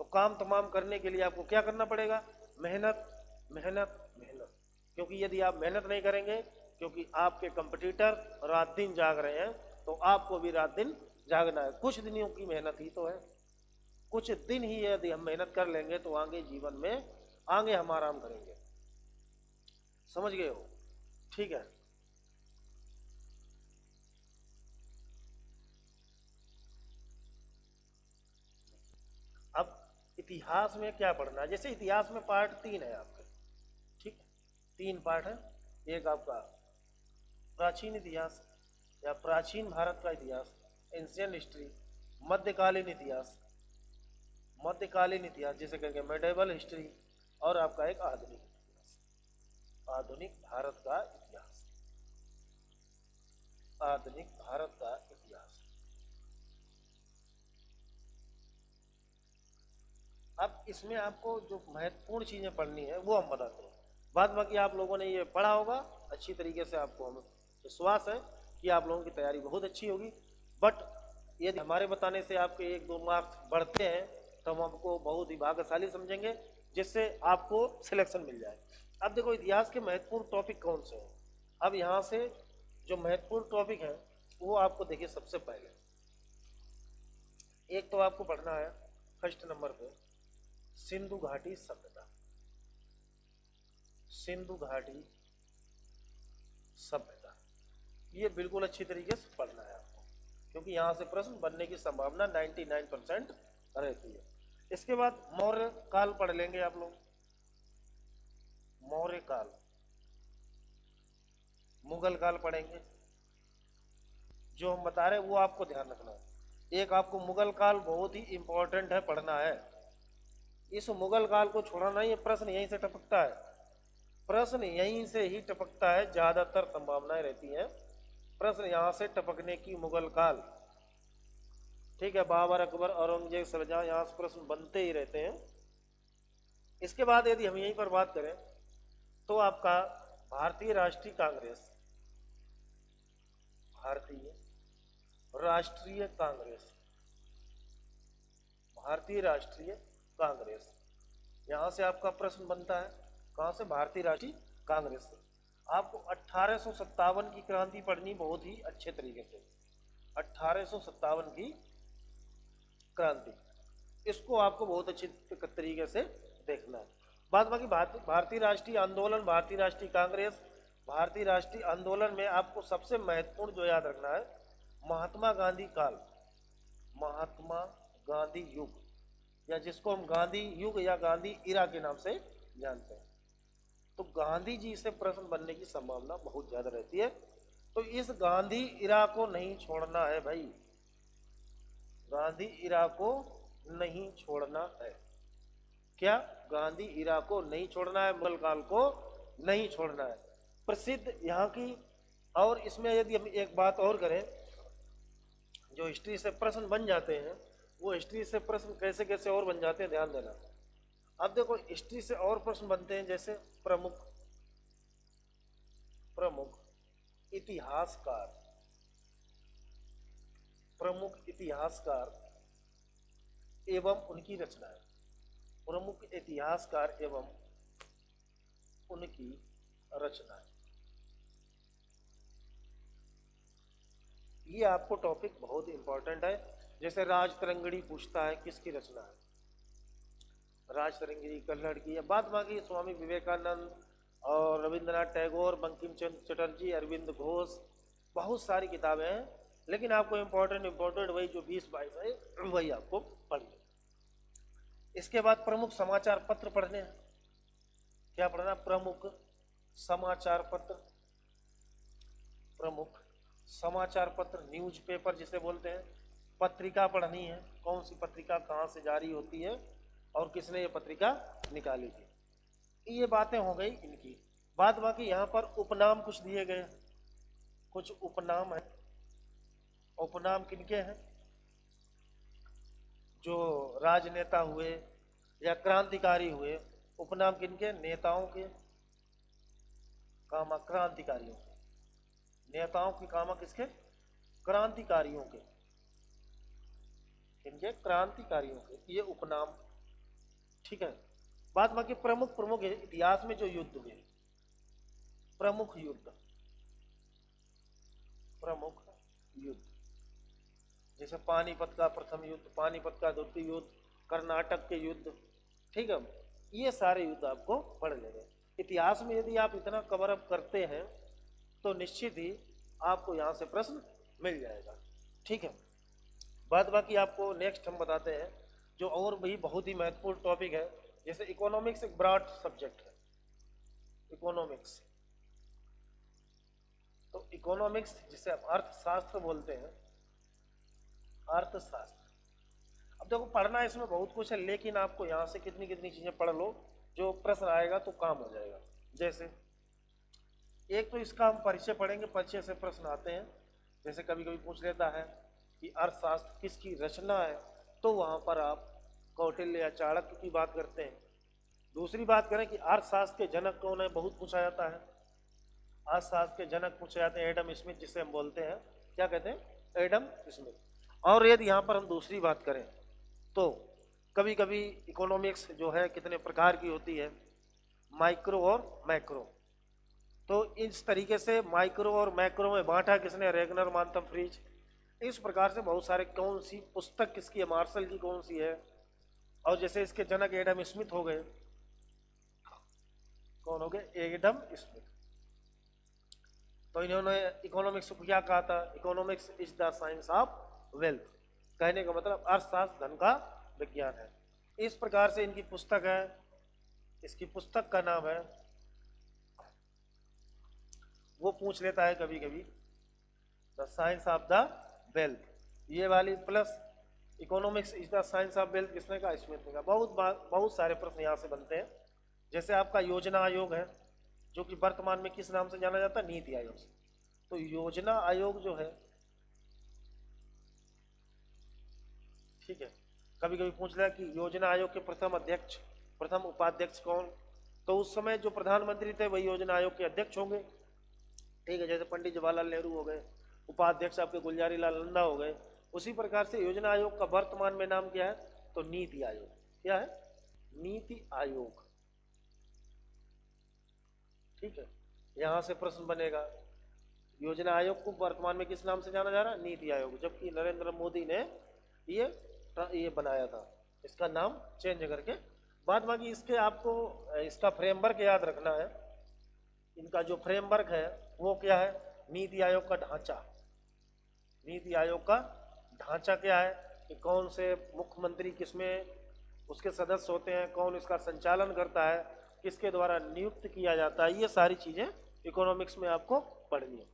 Speaker 1: तो काम तमाम करने के लिए आपको क्या करना पड़ेगा, मेहनत मेहनत मेहनत। क्योंकि यदि आप मेहनत नहीं करेंगे, क्योंकि आपके कंपटीटर रात दिन जाग रहे हैं, तो आपको भी रात दिन जागना है। कुछ दिनों की मेहनत ही तो है, कुछ दिन ही यदि हम मेहनत कर लेंगे तो आगे जीवन में आगे हम आराम करेंगे। समझ गए हो, ठीक है। अब इतिहास में क्या पढ़ना है, जैसे इतिहास में पार्ट 3 है आपके, ठीक है, 3 पार्ट है। एक आपका प्राचीन इतिहास या प्राचीन भारत का इतिहास, एंशियंट हिस्ट्री, मध्यकालीन इतिहास जिसे कहेंगे मेडिवल हिस्ट्री, और आपका एक आधुनिक इतिहास। आधुनिक भारत का इतिहास, आधुनिक भारत का इतिहास। अब इसमें आपको जो महत्वपूर्ण चीजें पढ़नी है वो हम बताते हैं, बाद बाकी आप लोगों ने ये पढ़ा होगा अच्छी तरीके से, आपको हम विश्वास है कि आप लोगों की तैयारी बहुत अच्छी होगी। बट यदि हमारे बताने से आपके 1-2 मार्क्स बढ़ते हैं तो हम आपको बहुत ही भाग्यशाली समझेंगे, जिससे आपको सिलेक्शन मिल जाए। अब देखो इतिहास के महत्वपूर्ण टॉपिक कौन से हैं। अब यहाँ से जो महत्वपूर्ण टॉपिक है वो आपको देखिए, सबसे पहले एक तो आपको पढ़ना है फर्स्ट नंबर पे सिंधु घाटी सभ्यता, सिंधु घाटी सभ्यता, ये बिल्कुल अच्छी तरीके से पढ़ना है आपको, क्योंकि यहां से प्रश्न बनने की संभावना 99% रहती है। इसके बाद मौर्य काल पढ़ लेंगे आप लोग, मौर्य काल, मुगल काल पढ़ेंगे। जो हम बता रहे हैं वो आपको ध्यान रखना है। एक आपको मुगल काल बहुत ही इंपॉर्टेंट है, पढ़ना है। इस मुगल काल को छोड़ना नहीं है, प्रश्न यहीं से टपकता है, प्रश्न यहीं से ही टपकता है, ज्यादातर संभावनाएं रहती हैं प्रश्न यहां से टपकने की। मुगल काल, ठीक है, बाबर, अकबर, औरंगजेब, शाहजहां, यहां से प्रश्न बनते ही रहते हैं। इसके बाद यदि हम यहीं पर बात करें तो आपका भारतीय राष्ट्रीय कांग्रेस, भारतीय राष्ट्रीय कांग्रेस, भारतीय राष्ट्रीय कांग्रेस, यहां से आपका प्रश्न बनता है। कहां से? भारतीय राष्ट्रीय कांग्रेस से। आपको 1857 की क्रांति पढ़नी बहुत ही अच्छे तरीके से, 1857 की क्रांति, इसको आपको बहुत अच्छे तरीके से देखना है। बाद बाकी भारतीय राष्ट्रीय आंदोलन, भारतीय राष्ट्रीय कांग्रेस, भारतीय राष्ट्रीय आंदोलन में आपको सबसे महत्वपूर्ण जो याद रखना है, महात्मा गांधी काल, महात्मा गांधी युग, या जिसको हम गांधी युग या गांधी इरा के नाम से जानते हैं। तो गांधी जी से प्रश्न बनने की संभावना बहुत ज्यादा रहती है। तो इस गांधी इरा को नहीं छोड़ना है भाई, गांधी इरा को नहीं छोड़ना है। क्या? गांधी इरा को नहीं छोड़ना है, मुगल काल को नहीं छोड़ना है। प्रसिद्ध यहाँ की, और इसमें यदि हम एक बात और करें, जो हिस्ट्री से प्रश्न बन जाते हैं वो हिस्ट्री से प्रश्न कैसे कैसे और बन जाते हैं, ध्यान देना। अब देखो हिस्ट्री से और प्रश्न बनते हैं, जैसे प्रमुख प्रमुख इतिहासकार, प्रमुख इतिहासकार एवं उनकी रचनाएं, प्रमुख इतिहासकार एवं उनकी रचनाएं, ये आपको टॉपिक बहुत इंपॉर्टेंट है। जैसे राजतरंगिणी पूछता है किसकी रचना है, राजतरंगिणी कन्नड़ की। बाद बाकी स्वामी विवेकानंद और रविंद्रनाथ टैगोर, बंकिम चंद्र चटर्जी, अरविंद घोष, बहुत सारी किताबें हैं, लेकिन आपको इंपॉर्टेंट वही जो 20-22 है वही आपको पढ़नी। इसके बाद प्रमुख समाचार पत्र पढ़ने हैं। क्या पढ़ना? प्रमुख समाचार पत्र, प्रमुख समाचार पत्र, न्यूज पेपर जिसे बोलते हैं। पत्रिका पढ़नी है, कौन सी पत्रिका कहाँ से जारी होती है और किसने ये पत्रिका निकाली थी। ये बातें हो गई इनकी। बाद बाकी यहाँ पर उपनाम कुछ दिए गए, कुछ उपनाम है। उपनाम किनके हैं? जो राजनेता हुए या क्रांतिकारी हुए, उपनाम किनके? नेताओं के, कामा क्रांतिकारियों के, नेताओं के, कामा किसके? क्रांतिकारियों के, इनके क्रांतिकारियों के, ये उपनाम, ठीक है। बाद बाकी प्रमुख प्रमुख इतिहास में जो युद्ध हुए, प्रमुख युद्ध, प्रमुख युद्ध, जैसे पानीपत का प्रथम युद्ध, पानीपत का द्वितीय युद्ध, कर्नाटक के युद्ध, ठीक है, ये सारे युद्ध आपको पढ़ लेंगे। इतिहास में यदि आप इतना कवर अप करते हैं तो निश्चित ही आपको यहाँ से प्रश्न मिल जाएगा, ठीक है। बाद बाकी आपको नेक्स्ट हम बताते हैं जो और भी बहुत ही महत्वपूर्ण टॉपिक है। जैसे इकोनॉमिक्स एक ब्रॉड सब्जेक्ट है, इकोनॉमिक्स, तो इकोनॉमिक्स जिसे आप अर्थशास्त्र बोलते हैं, अर्थशास्त्र। अब देखो पढ़ना इसमें बहुत कुछ है, लेकिन आपको यहाँ से कितनी कितनी चीजें पढ़ लो, जो प्रश्न आएगा तो काम हो जाएगा। जैसे एक तो इसका हम परिचय पढ़ेंगे, परिचय से प्रश्न आते हैं, जैसे कभी कभी पूछ लेता है कि अर्थशास्त्र किसकी रचना है, तो वहां पर आप कौटिल्य या चाणक्य की बात करते हैं। दूसरी बात करें कि अर्थशास्त्र के जनक कौन है, बहुत पूछा जाता है। अर्थशास्त्र के जनक पूछे जाते हैं एडम स्मिथ, जिसे हम बोलते हैं, क्या कहते हैं, एडम स्मिथ। और यदि यहाँ पर हम दूसरी बात करें तो कभी कभी इकोनॉमिक्स जो है कितने प्रकार की होती है, माइक्रो और मैक्रो। तो इस तरीके से माइक्रो और मैक्रो में बांटा किसने, रेगनर, मांथम, फ्रीज। इस प्रकार से बहुत सारे, कौन सी पुस्तक किसकी है, मार्शल की कौन सी है। और जैसे इसके जनक एडम स्मिथ हो गए, कौन हो गए, एडम स्मिथ। तो इन्होंने इकोनॉमिक्स को क्या कहा था, economics is the science of wealth. कहने का मतलब अर्थशास्त्र धन का विज्ञान है। इस प्रकार से इनकी पुस्तक है, इसकी पुस्तक का नाम है, वो पूछ लेता है कभी कभी, the science of the wealth, ये वाली, plus economics is the science of wealth किसने कहा, स्मिथ ने कहा। बहुत सारे प्रश्न यहाँ से बनते हैं। जैसे आपका योजना आयोग है, जो कि वर्तमान में किस नाम से जाना जाता है, नीति आयोग से। तो योजना आयोग जो है, ठीक है, कभी कभी पूछ लिया कि योजना आयोग के प्रथम अध्यक्ष, प्रथम उपाध्यक्ष कौन, तो उस समय जो प्रधानमंत्री थे वही योजना आयोग के अध्यक्ष होंगे, ठीक है। जैसे पंडित जवाहरलाल नेहरू हो गए, उपाध्यक्ष आपके गुलजारी लाल नंदा हो गए। उसी प्रकार से योजना आयोग का वर्तमान में नाम क्या है, तो नीति आयोग। क्या है, नीति आयोग, ठीक है। यहां से प्रश्न बनेगा, योजना आयोग को वर्तमान में किस नाम से जाना जा रहा है, नीति आयोग, जबकि नरेंद्र मोदी ने ये बनाया था, इसका नाम चेंज करके। बाद बाकी इसके आपको इसका फ्रेमवर्क याद रखना है। इनका जो फ्रेमवर्क है वो क्या है, नीति आयोग का ढांचा। नीति आयोग का ढांचा क्या है कि कौन से मुख्यमंत्री किसमें उसके सदस्य होते हैं, कौन इसका संचालन करता है, किसके द्वारा नियुक्त किया जाता है, ये सारी चीजें इकोनॉमिक्स में आपको पढ़नी है।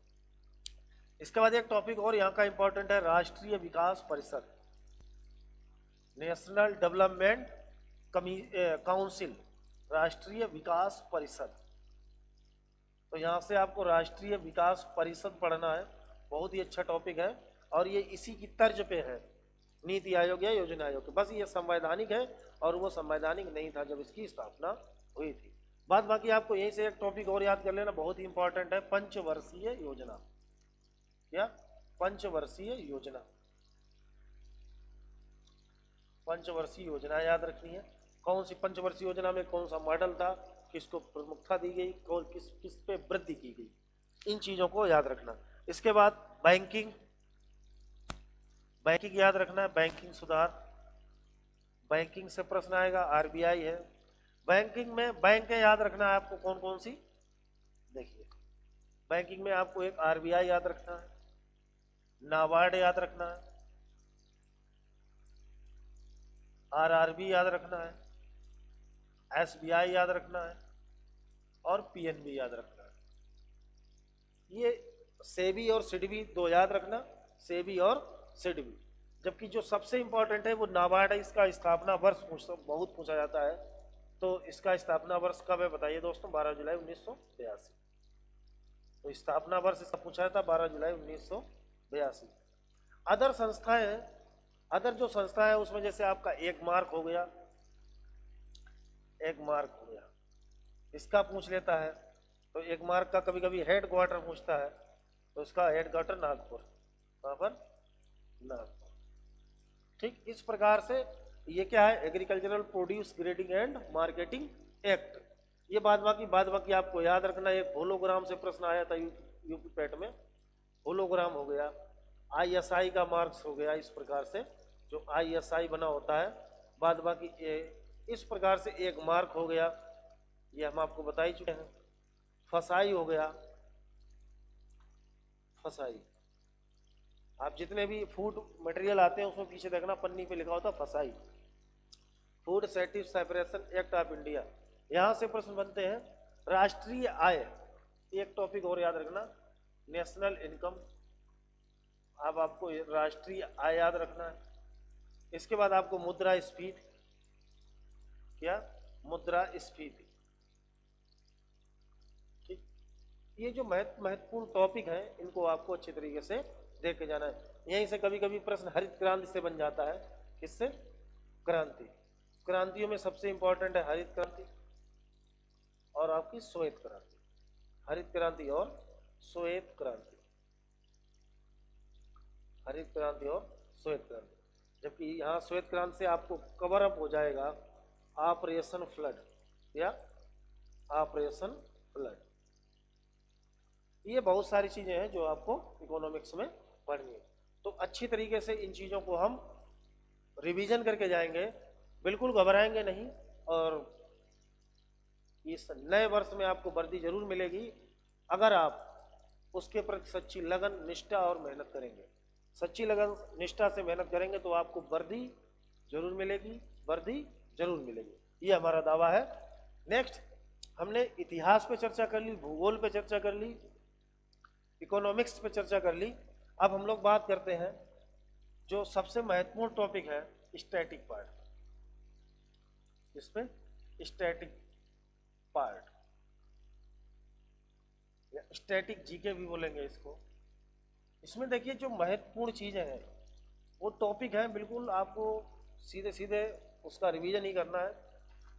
Speaker 1: इसके बाद एक टॉपिक और यहाँ का इंपॉर्टेंट है, राष्ट्रीय विकास परिषद, नेशनल डेवलपमेंट काउंसिल, राष्ट्रीय विकास परिषद। तो यहाँ से आपको राष्ट्रीय विकास परिषद पढ़ना है, बहुत ही अच्छा टॉपिक है। और ये इसी की तर्ज पे है नीति आयोग या योजना आयोग, बस ये संवैधानिक है और वो संवैधानिक नहीं था जब इसकी स्थापना हुई थी। बाद बाकी आपको यहीं से एक टॉपिक और याद कर लेना, बहुत ही इंपॉर्टेंट है, पंचवर्षीय योजना। क्या, पंचवर्षीय योजना, पंचवर्षीय योजना याद रखनी है। कौन सी पंचवर्षीय योजना में कौन सा मॉडल था, किसको प्रमुखता दी गई, कौन किस पे वृद्धि की गई, इन चीजों को याद रखना। इसके बाद बैंकिंग, बैंकिंग याद रखना है, बैंकिंग सुधार, बैंकिंग से प्रश्न आएगा, आरबीआई है। बैंकिंग में बैंक याद रखना है आपको कौन कौन सी, देखिए बैंकिंग में आपको एक आरबीआई याद रखना है, नाबार्ड याद रखना है, आरआरबी याद रखना है, एसबीआई याद रखना है और पीएनबी याद रखना है। ये सेबी और सिडबी दो याद रखना, सेबी और सिडबी। जबकि जो सबसे इंपॉर्टेंट है वो नाबार्ड है, इसका स्थापना वर्ष बहुत पूछा जाता है। तो इसका स्थापना वर्ष कब है बताइए दोस्तों, 12 जुलाई 1982। तो स्थापना वर्ष इसका पूछा था 12 जुलाई 1982। अदर संस्थाएं, अदर जो संस्था है उसमें जैसे आपका एक मार्क हो गया, एक मार्क हो गया, इसका पूछ लेता है। तो एक मार्क का कभी कभी हेड क्वार्टर पूछता है, तो इसका हेड क्वार्टर नागपुर, कहां पर, नागपुर। ठीक इस प्रकार से ये क्या है, agricultural produce grading and marketing act. ये बाद बाकी आपको याद रखना। एक होलोग्राम से प्रश्न आया था यूपी पैट में, होलोग्राम हो गया, आईएसआई का मार्क्स हो गया। इस प्रकार से जो आईएसआई बना होता है, बाद बाकी इस प्रकार से एक मार्क हो गया, ये हम आपको बता ही चुके हैं। फसाई हो गया, फसाई, आप जितने भी फूड मटेरियल आते हैं उसमें पीछे देखना पन्नी पे लिखा होता है फसाई, food safety separation act of India. यहां से प्रश्न बनते हैं। राष्ट्रीय आय, एक टॉपिक और याद रखना, नेशनल इनकम। अब आपको राष्ट्रीय आय याद रखना है। इसके बाद आपको मुद्रास्फीति, क्या, मुद्रास्फीति, ठीक। ये जो महत्वपूर्ण टॉपिक है इनको आपको अच्छे तरीके से देख के जाना है। यहीं से कभी कभी प्रश्न हरित क्रांति से बन जाता है। किससे? क्रांति। क्रांतियों में सबसे इंपॉर्टेंट है हरित क्रांति और आपकी श्वेत क्रांति। हरित क्रांति और श्वेत क्रांति, हरित क्रांति और श्वेत क्रांति। जबकि यहाँ श्वेत क्रांति से आपको कवर अप हो जाएगा ऑपरेशन फ्लड या ऑपरेशन फ्लड। ये बहुत सारी चीजें हैं जो आपको इकोनॉमिक्स में पढ़नी है। तो अच्छी तरीके से इन चीजों को हम रिवीजन करके जाएंगे, बिल्कुल घबराएंगे नहीं। और इस नए वर्ष में आपको वर्दी जरूर मिलेगी अगर आप उसके प्रति सच्ची लगन, निष्ठा और मेहनत करेंगे। सच्ची लगन निष्ठा से मेहनत करेंगे तो आपको वर्दी जरूर मिलेगी, वर्दी जरूर मिलेगी, ये हमारा दावा है। नेक्स्ट, हमने इतिहास पे चर्चा कर ली, भूगोल पे चर्चा कर ली, इकोनॉमिक्स पे चर्चा कर ली। अब हम लोग बात करते हैं जो सबसे महत्वपूर्ण टॉपिक है, स्टैटिक पार्ट। इसमें स्टैटिक पार्ट या स्टैटिक जीके भी बोलेंगे इसको। इसमें देखिए जो महत्वपूर्ण चीजें हैं वो टॉपिक है, बिल्कुल आपको सीधे सीधे उसका रिवीजन ही करना है।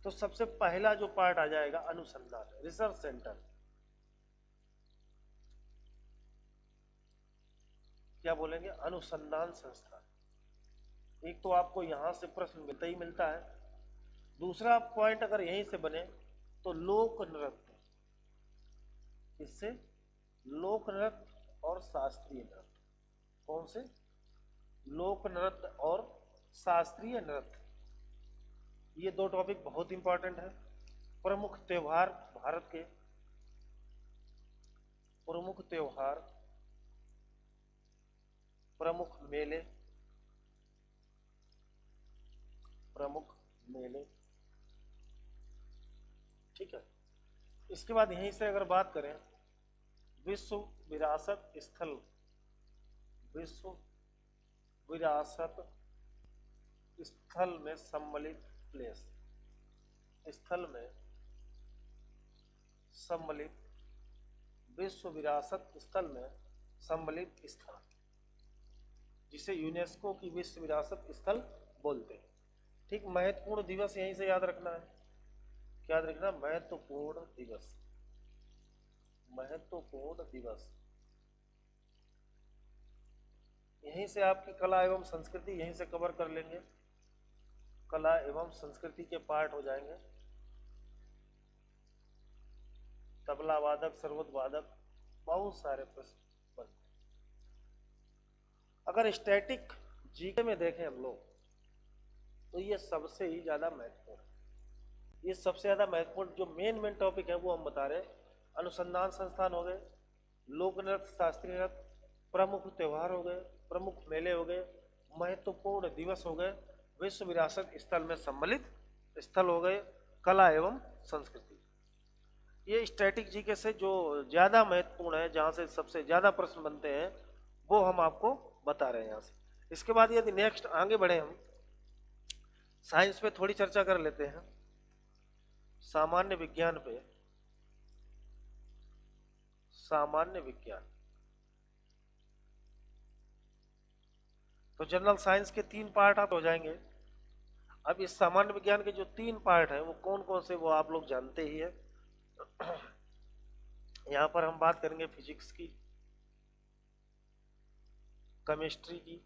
Speaker 1: तो सबसे पहला जो पार्ट आ जाएगा अनुसंधान, रिसर्च सेंटर। क्या बोलेंगे? अनुसंधान संस्थान। एक तो आपको यहां से प्रश्न मिलता ही मिलता है। दूसरा पॉइंट अगर यहीं से बने तो लोक नृत्य। इससे लोक नृत्य और शास्त्रीय नृत्य। कौन से? लोक नृत्य और शास्त्रीय नृत्य। ये दो टॉपिक बहुत इंपॉर्टेंट है। प्रमुख त्योहार भारत के, प्रमुख त्योहार, प्रमुख मेले, प्रमुख मेले। ठीक है। इसके बाद यहीं से अगर बात करें विश्व विरासत स्थल, विश्व विरासत स्थल में सम्मिलित प्लेस, स्थल में सम्मिलित, विश्व विरासत स्थल में सम्मिलित स्थान, जिसे यूनेस्को की विश्व विरासत स्थल बोलते हैं। ठीक, महत्वपूर्ण दिवस यहीं से याद रखना है। क्या याद रखना? महत्वपूर्ण दिवस, महत्वपूर्ण दिवस। यहीं से आपकी कला एवं संस्कृति यहीं से कवर कर लेंगे, कला एवं संस्कृति के पार्ट हो जाएंगे। तबला वादक, सरवत वादक, बहुत सारे प्रश्न बनते हैं। अगर स्टैटिक जीके में देखें हम लोग तो ये सबसे ही ज्यादा महत्वपूर्ण है। ये सबसे ज्यादा महत्वपूर्ण जो मेन टॉपिक है वो हम बता रहे हैं। अनुसंधान संस्थान हो गए, लोक नृत्य, शास्त्रीय नृत्य, प्रमुख त्योहार हो गए, प्रमुख मेले हो गए, महत्वपूर्ण दिवस हो गए, विश्व विरासत स्थल में सम्मिलित स्थल हो गए, कला एवं संस्कृति। ये स्टैटिक जीके से जो ज्यादा महत्वपूर्ण है, जहां से सबसे ज्यादा प्रश्न बनते हैं, वो हम आपको बता रहे हैं यहां से। इसके बाद यदि नेक्स्ट आगे बढ़े, हम साइंस पे थोड़ी चर्चा कर लेते हैं, सामान्य विज्ञान पे। सामान्य विज्ञान तो जनरल साइंस के 3 पार्ट आप हो जाएंगे। अब इस सामान्य विज्ञान के जो 3 पार्ट हैं वो कौन कौन से, वो आप लोग जानते ही है। यहां पर हम बात करेंगे फिजिक्स की, केमिस्ट्री की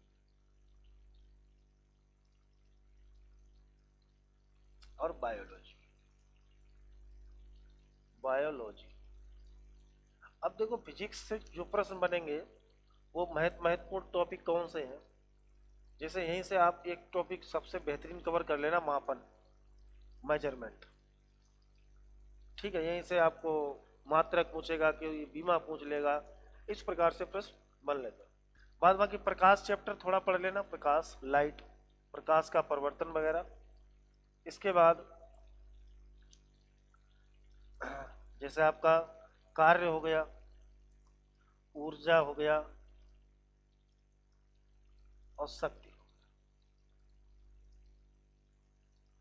Speaker 1: और बायोलॉजी। बायोलॉजी। अब देखो फिजिक्स से जो प्रश्न बनेंगे वो महत्वपूर्ण टॉपिक कौन से हैं। जैसे यहीं से आप एक टॉपिक सबसे बेहतरीन कवर कर लेना, मापन, मेजरमेंट। ठीक है, यहीं से आपको मात्रक पूछेगा कि बीमा पूछ लेगा, इस प्रकार से प्रश्न बन लेता। बाद बाकी प्रकाश चैप्टर थोड़ा पढ़ लेना, प्रकाश, लाइट, प्रकाश का परिवर्तन वगैरह। इसके बाद जैसे आपका कार्य हो गया, ऊर्जा हो गया और शक्ति।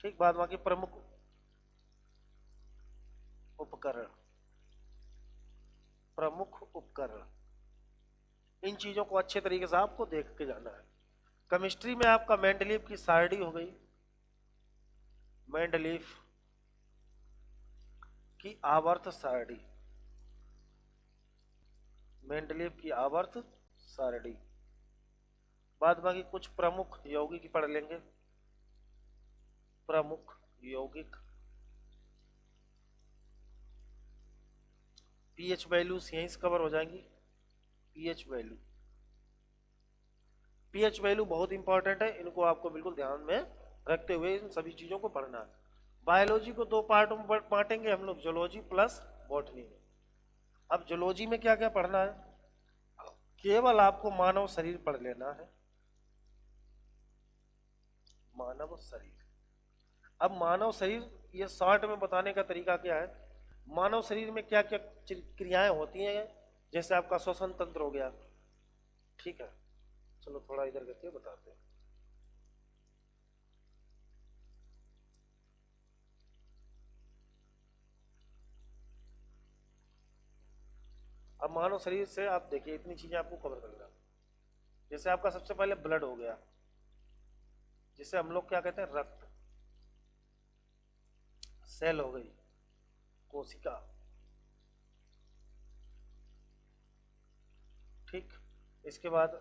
Speaker 1: ठीक, बाद बाकी प्रमुख उपकरण, प्रमुख उपकरण, इन चीजों को अच्छे तरीके से आपको देख के जाना है। केमिस्ट्री में आपका मेंडलीव की सारणी हो गई, मेंडलीव की आवर्त सारणी, मेंडलीव की आवर्त सारणी। बाद बाकी कुछ प्रमुख यौगिक पढ़ लेंगे, प्रमुख यौगिक, पीएच वैल्यूज यहीं से कवर हो जाएंगी। पीएच वैल्यू, पीएच वैल्यू बहुत इंपॉर्टेंट है, इनको आपको बिल्कुल ध्यान में रखते हुए इन सभी चीजों को पढ़ना है। बायोलॉजी को दो पार्ट में बांटेंगे हम लोग, जूलॉजी प्लस बॉटनी में। अब जूलॉजी में क्या क्या पढ़ना है, केवल आपको मानव शरीर पढ़ लेना है, मानव शरीर। अब मानव शरीर, ये शॉर्ट में बताने का तरीका क्या है, मानव शरीर में क्या क्या क्रियाएं होती हैं, जैसे आपका श्वसन तंत्र हो गया, ठीक है। चलो थोड़ा इधर करके बताते हैं। अब मानव शरीर से आप देखिए इतनी चीजें आपको कवर कर लेना। जैसे आपका सबसे पहले ब्लड हो गया, जिसे हम लोग क्या कहते हैं, रक्त। सेल हो गई, कोशिका, ठीक। इसके बाद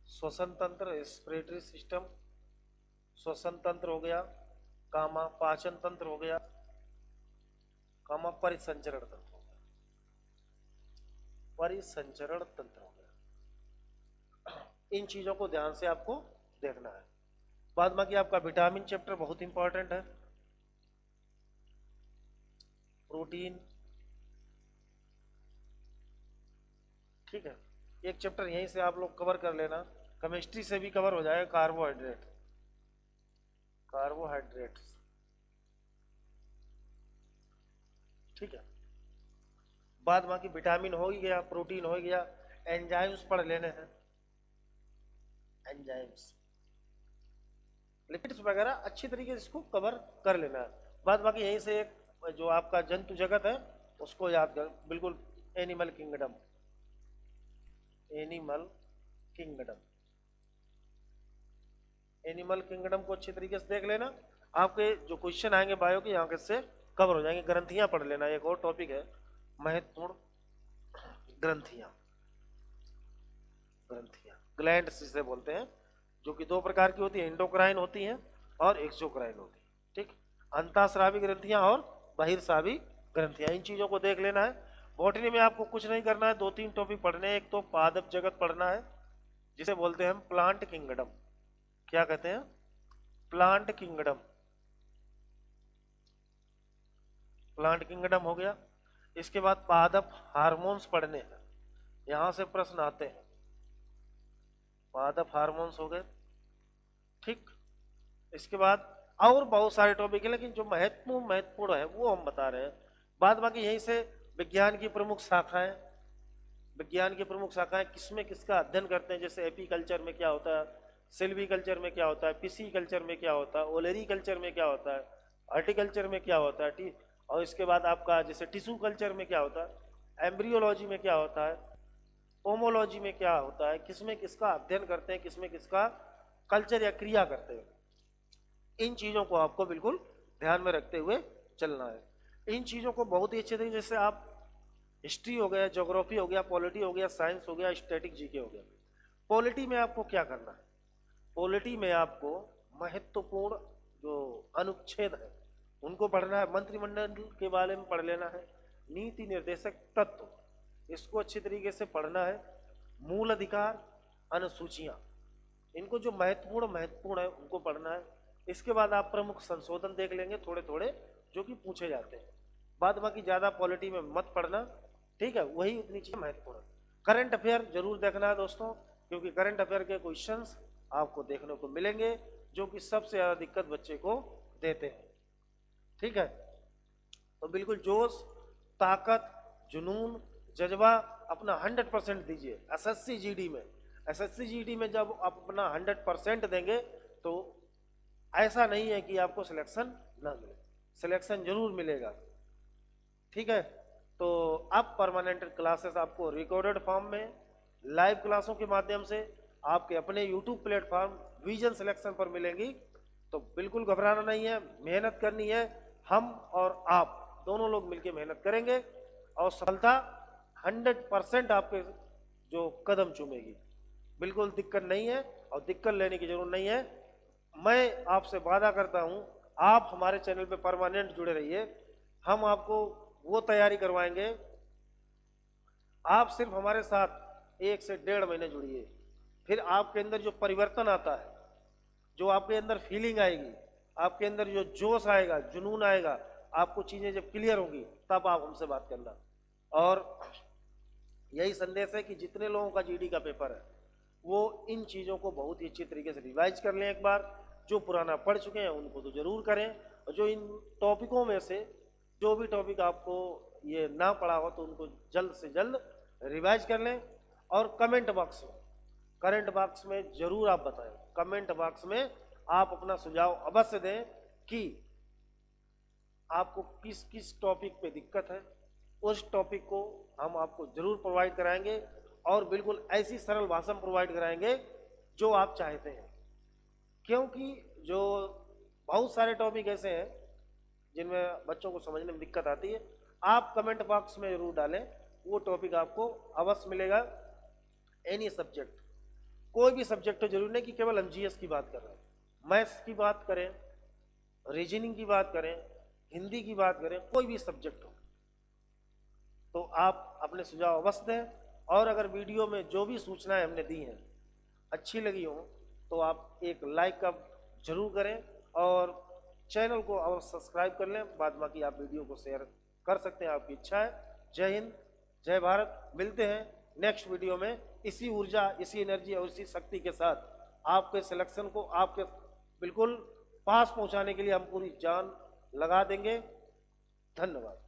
Speaker 1: श्वसन तंत्र, रेस्पिरेटरी सिस्टम, श्वसन तंत्र हो गया, कामा पाचन तंत्र हो गया, कामा परिसंचरण तंत्र हो गया, परिसंचरण तंत्र हो गया। इन चीजों को ध्यान से आपको देखना है। बाद बाकी आपका विटामिन चैप्टर बहुत इंपॉर्टेंट है, प्रोटीन, ठीक है। एक चैप्टर यहीं से आप लोग कवर कर लेना, केमिस्ट्री से भी कवर हो जाएगा, कार्बोहाइड्रेट, कार्बोहाइड्रेट, ठीक है। बाद बाकी विटामिन हो ही गया, प्रोटीन हो गया, एंजाइम्स पढ़ लेने हैं, एंजाइम्स, लिपिड्स वगैरह अच्छी तरीके से इसको कवर कर लेना है। बाद बाकी यहीं से एक जो आपका जंतु जगत है उसको याद कर, बिल्कुल animal kingdom, animal kingdom, animal kingdom को अच्छी तरीके से देख लेना। आपके जो क्वेश्चन आएंगे बायो के, यहाँ से कवर हो जाएंगे। ग्रंथियां पढ़ लेना, एक और टॉपिक है महत्वपूर्ण, ग्रंथियां, ग्रंथियां, ग्लैंड्स जिसे बोलते हैं, जो कि दो प्रकार की होती है, एंडोक्राइन होती हैं और एक्सोक्राइन होती है, ठीक। अंतःस्रावी ग्रंथियां और बहिर्स्रावी ग्रंथियां, इन चीजों को देख लेना है। बॉटनी में आपको कुछ नहीं करना है, दो तीन टॉपिक पढ़ने हैं। एक तो पादप जगत पढ़ना है, जिसे बोलते हैं हम प्लांट किंगडम, क्या कहते हैं, प्लांट किंगडम, प्लांट किंगडम हो गया। इसके बाद पादप हार्मोन्स पढ़ने हैं, यहां से प्रश्न आते हैं, पादप हार्मोन्स हो गए, ठीक। इसके बाद और बहुत सारे टॉपिक है, लेकिन जो महत्वपूर्ण है वो हम बता रहे हैं। बाद बाकी यहीं से विज्ञान की प्रमुख शाखाएं, विज्ञान की प्रमुख शाखाएं किसमें किसका अध्ययन करते हैं, जैसे एपीकल्चर में क्या होता है, सिल्वीकल्चर में क्या होता है, पिसीकल्चर में क्या होता है, ओलेरीकल्चर में क्या होता है, हॉर्टिकल्चर में क्या होता है, और इसके बाद आपका जैसे टिश्यू कल्चर में क्या होता है, एम्ब्रियोलॉजी में क्या होता है, ओमोलॉजी में क्या होता है, किसमें किसका अध्ययन करते हैं, किसमें किसका कल्चर या क्रिया करते हैं। इन चीजों को आपको बिल्कुल ध्यान में रखते हुए चलना है। इन चीजों को बहुत ही अच्छे तरीके से आप, हिस्ट्री हो गया, ज्योग्राफी हो गया, पॉलिटी हो गया, साइंस हो गया, स्टैटिक जीके हो गया। पॉलिटी में आपको क्या करना है, पॉलिटी में आपको महत्वपूर्ण जो अनुच्छेद है उनको पढ़ना है, मंत्रिमंडल के बारे में पढ़ लेना है, नीति निर्देशक तत्व इसको अच्छी तरीके से पढ़ना है, मूल अधिकार, अनुसूचियां, इनको जो महत्वपूर्ण है उनको पढ़ना है। इसके बाद आप प्रमुख संशोधन देख लेंगे थोड़े थोड़े जो कि पूछे जाते हैं। बाद बाकी ज्यादा पॉलिटी में मत पढ़ना, ठीक है, वही उतनी चीजें महत्वपूर्ण है। करंट अफेयर जरूर देखना है दोस्तों, क्योंकि करंट अफेयर के क्वेश्चंस आपको देखने को मिलेंगे जो कि सबसे ज्यादा दिक्कत बच्चे को देते हैं, ठीक है। तो बिल्कुल जोश, ताकत, जुनून, जज्बा अपना 100% दीजिए। एसएससी जीडी में, एसएससी जीडी में जब आप अपना 100% देंगे तो ऐसा नहीं है कि आपको सिलेक्शन ना मिले, सिलेक्शन जरूर मिलेगा, ठीक है। तो अब परमानेंट क्लासेस आपको रिकॉर्डेड फॉर्म में लाइव क्लासों के माध्यम से आपके अपने यूट्यूब प्लेटफॉर्म विजन सिलेक्शन पर मिलेंगी। तो बिल्कुल घबराना नहीं है, मेहनत करनी है। हम और आप दोनों लोग मिलकर मेहनत करेंगे और सफलता 100% आपके जो कदम चूमेगी। बिल्कुल दिक्कत नहीं है और दिक्कत लेने की जरूरत नहीं है। मैं आपसे वादा करता हूं, आप हमारे चैनल पे परमानेंट जुड़े रहिए। हम आपको वो तैयारी करवाएंगे। आप सिर्फ हमारे साथ 1 से 1.5 महीने जुड़िए, फिर आपके अंदर जो परिवर्तन आता है, जो आपके अंदर फीलिंग आएगी, आपके अंदर जो जोश आएगा, जुनून आएगा, आपको चीजें जब क्लियर होंगी तब आप हमसे बात करना। और यही संदेश है कि जितने लोगों का जीडी का पेपर है वो इन चीज़ों को बहुत ही अच्छी तरीके से रिवाइज कर लें एक बार। जो पुराना पढ़ चुके हैं उनको तो जरूर करें, और जो इन टॉपिकों में से जो भी टॉपिक आपको ये ना पढ़ा हो तो उनको जल्द से जल्द रिवाइज कर लें। और कमेंट बॉक्स में जरूर आप बताएं, कमेंट बॉक्स में आप अपना सुझाव अवश्य दें कि आपको किस किस टॉपिक पे दिक्कत है। उस टॉपिक को हम आपको जरूर प्रोवाइड कराएंगे और बिल्कुल ऐसी सरल भाषा में प्रोवाइड कराएंगे जो आप चाहते हैं। क्योंकि जो बहुत सारे टॉपिक ऐसे हैं जिनमें बच्चों को समझने में दिक्कत आती है, आप कमेंट बॉक्स में जरूर डालें, वो टॉपिक आपको अवश्य मिलेगा। एनी सब्जेक्ट, कोई भी सब्जेक्ट हो, जरूरी नहीं कि केवल हम जीएस की बात कर रहे हैं, मैथ्स की बात करें, रीजनिंग की बात करें, हिंदी की बात करें, कोई भी सब्जेक्ट हो तो आप अपने सुझाव अवश्य दें। और अगर वीडियो में जो भी सूचनाएं हमने दी हैं अच्छी लगी हो तो आप एक लाइक का जरूर करें और चैनल को अवश्य सब्सक्राइब कर लें। बाद बाकी आप वीडियो को शेयर कर सकते हैं, आपकी इच्छा है। जय हिंद, जय भारत। मिलते हैं नेक्स्ट वीडियो में इसी ऊर्जा, इसी एनर्जी और इसी शक्ति के साथ आपके सिलेक्शन को आपके बिल्कुल पास पहुंचाने के लिए हम पूरी जान लगा देंगे। धन्यवाद।